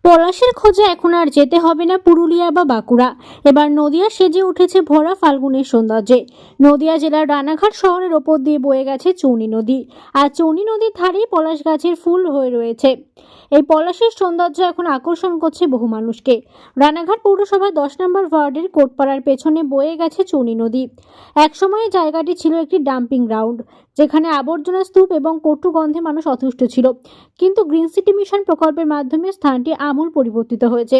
পলাশের খোঁজে এখন আর যেতে হবে না পুরুলিয়া বা বাঁকুড়া। এবার নদিয়া সেজে উঠেছে ভরা ফাল্গুনের সৌন্দর্যে। নদিয়া জেলার রানাঘাট শহরের ওপর দিয়ে বয়ে গেছে চৌনি নদী, আর চৌনি নদীর ধারেই পলাশ গাছের ফুল হয়ে রয়েছে। এই পলাশের সৌন্দর্য এখন আকর্ষণ করছে বহু মানুষকে। রানাঘাট পৌরসভার 10 নম্বর ওয়ার্ডের কোটপাড়ার পেছনে বয়ে গেছে চৌনি নদী। একসময় জায়গাটি ছিল একটি ডাম্পিং গ্রাউন্ড, যেখানে আবর্জনা স্তূপ এবং কটু গন্ধে মানুষ অতুষ্ট ছিল। কিন্তু গ্রিন সিটি মিশন প্রকল্পের মাধ্যমে স্থানটি আমূল পরিবর্তিত হয়েছে।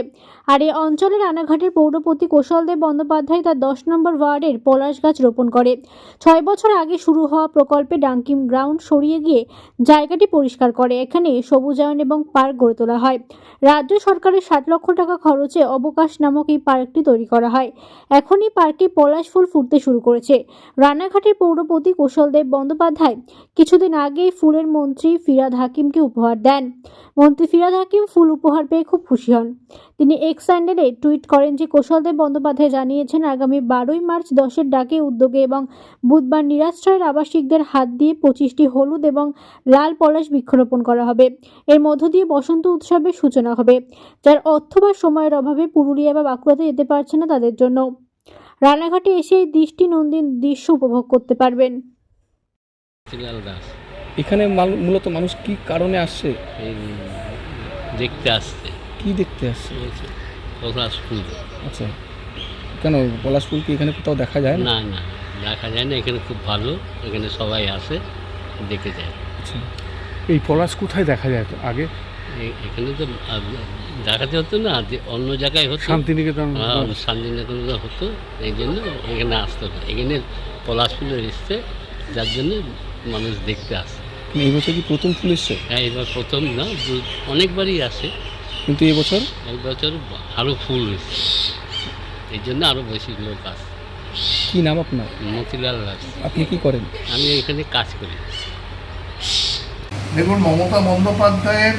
আর এই অঞ্চলের রানাঘাটের পৌরপতি কৌশলদেব বন্দ্যোপাধ্যায় তার 10 নম্বর ওয়ার্ডের পলাশ গাছ রোপণ করে। 6 বছর আগে শুরু হওয়া প্রকল্পে ডাম্পিং গ্রাউন্ড সরিয়ে গিয়ে জায়গাটি পরিষ্কার করে এখানে সবুজায়ন এবং পার্ক গড়ে তোলা হয়। রাজ্য সরকারের 60 লক্ষ টাকা খরচে অবকাশ নামক এই পার্কটি তৈরি করা হয়। এখন এই পার্কে পলাশ ফুল ফুটতে শুরু করেছে। রানাঘাটের পৌরপতি কৌশলদেব বন্দ্যোপাধ্যায় কিছুদিন আগেই ফুলের মন্ত্রী ফিরহাদ হাকিমকে উপহার দেন। মন্ত্রী ফিরহাদ হাকিম ফুল উপহার পেয়ে খুব খুশি হন। তিনি এক্স হ্যান্ডেলে টুইট করেন যে কৌশলদেব বন্দ্যোপাধ্যায় জানিয়েছেন আগামী 12ই মার্চ 10-এর ডাকে উদ্যোগে এবং বুধবার নিরাশ্রয়ের আবাসিকদের হাত দিয়ে 25টি হলুদ এবং লাল পলাশ বৃক্ষরোপণ করা হবে। এর মধ্য দিয়ে বসন্ত উৎসবের সূচনা হবে, যার অর্থ বা সময়ের অভাবে পুরুলিয়া বা বাঁকুড়াতে যেতে পারছে না তাদের জন্য। রানাঘাটে এসে এই দৃষ্টিনন্দন দৃশ্য উপভোগ করতে পারবেন। এখানে মূলত মানুষ কি কারণে আসছে? এই দেখতে আসছে। কি দেখতে আসছে? পলাশ ফুল। আচ্ছা, কেন পলাশ ফুল কি এখানে কোথাও দেখা যায় না? না না, দেখা যায় না। এখানে খুব ভালো, এখানে সবাই আসে, দেখে যায়। আচ্ছা, এই পলাশ কোথায় দেখা যায় তো আগে? এখানে তো দেখাতে হতো না, অন্য জায়গায় হতো। শান্তিনিকেতন। শান্তিনিকেতন হতো, এই জন্য এখানে আসতে হতো। এখানে পলাশ ফুলের এসছে, যার জন্য মানুষ দেখতে আসে। এই বছর কি প্রথম ফুল এসছে? হ্যাঁ, এবার প্রথম না, অনেকবারই আসে, কিন্তু এই বছর আরও ফুল এসছে, এই জন্য আরও বেশি লোক আসে। কি নাম আপনার? মতিলাল দাস। আপনি কি করেন? আমি এখানে কাজ করি। দেখুন, মমতা বন্দ্যোপাধ্যায়ের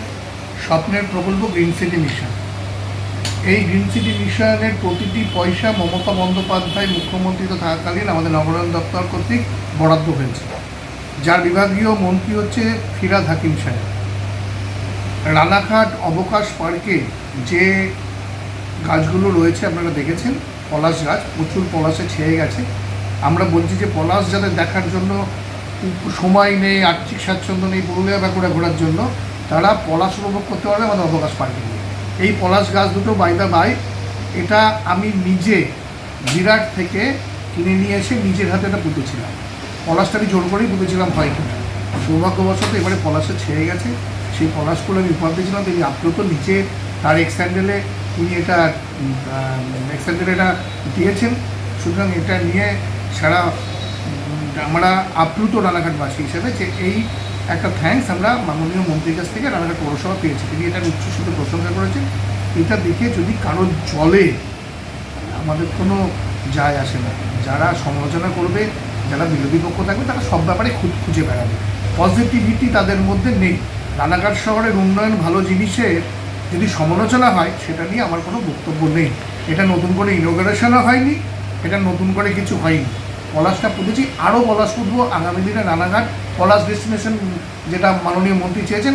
স্বপ্নের প্রকল্প গ্রিন সিটি মিশন। এই গ্রিন সিটি মিশনের প্রতিটি পয়সা মমতা বন্দ্যোপাধ্যায় মুখ্যমন্ত্রী থাকাকালীন আমাদের নগরায়ণ দপ্তর কর্তৃক বরাদ্দ হয়েছে, যার বিভাগীয় মন্ত্রী হচ্ছে ফিরহাদ হাকিম সাহেব। রানাঘাট অবকাশ পার্কে যে গাছগুলো রয়েছে আপনারা দেখেছেন, পলাশ গাছ, প্রচুর পলাশে ছেয়ে গেছে। আমরা বলছি যে পলাশ যাদের দেখার জন্য সময় নেই, আর্থিক স্বাচ্ছন্দ্য নেই পুরুলিয়া বাঁকুড়া ঘোরার জন্য, তারা পলাশ উপভোগ করতে পারবে আমাদের অবকাশ পার্কে গিয়ে। এই পলাশ গাছ দুটো বাই দা বাই, এটা আমি নিজে বিরাট থেকে কিনে নিয়ে এসে নিজের হাতে এটা পুঁতেছিলাম। পলাশটা আমি জোর করেই পুঁতেছিলাম, হয় কিনা। সৌভাগ্যবশত এবারে পলাশে ছেয়ে গেছে। সেই পলাশগুলো আমি উপহার দিয়েছিলাম। তিনি আপ্লুত, নিচে তার এক্স হ্যান্ডেলে তিনি এটা দিয়েছেন। সুতরাং এটা নিয়ে সারা আমরা আপ্লুত রানাঘাটবাসী হিসেবে যে এই একটা থ্যাঙ্কস আমরা মাননীয় মন্ত্রীর কাছ থেকে রানাঘাট পৌরসভা পেয়েছি। তিনি এটার উচ্ছ্বসিত প্রশংসা করেছেন। এটা দেখে যদি কারোর জলে আমাদের কোনো যায় আসে না। যারা সমালোচনা করবে, যারা বিরোধী পক্ষ থাকবে, তারা সব ব্যাপারে খুঁজে বেড়াবে। পজিটিভিটি তাদের মধ্যে নেই। রানাঘাট শহরের উন্নয়ন ভালো জিনিসের যদি সমালোচনা হয়, সেটা নিয়ে আমার কোনো বক্তব্য নেই। এটা নতুন করে ইনোগ্রেশনও হয়নি, এটা নতুন করে কিছু হয়নি। পলাশটা পুঁতেছি, আরও পলাশ পুঁতবো আগামী দিনে। রানাঘাট পলাশ ডেস্টিনেশন যেটা মাননীয় মন্ত্রী চেয়েছেন,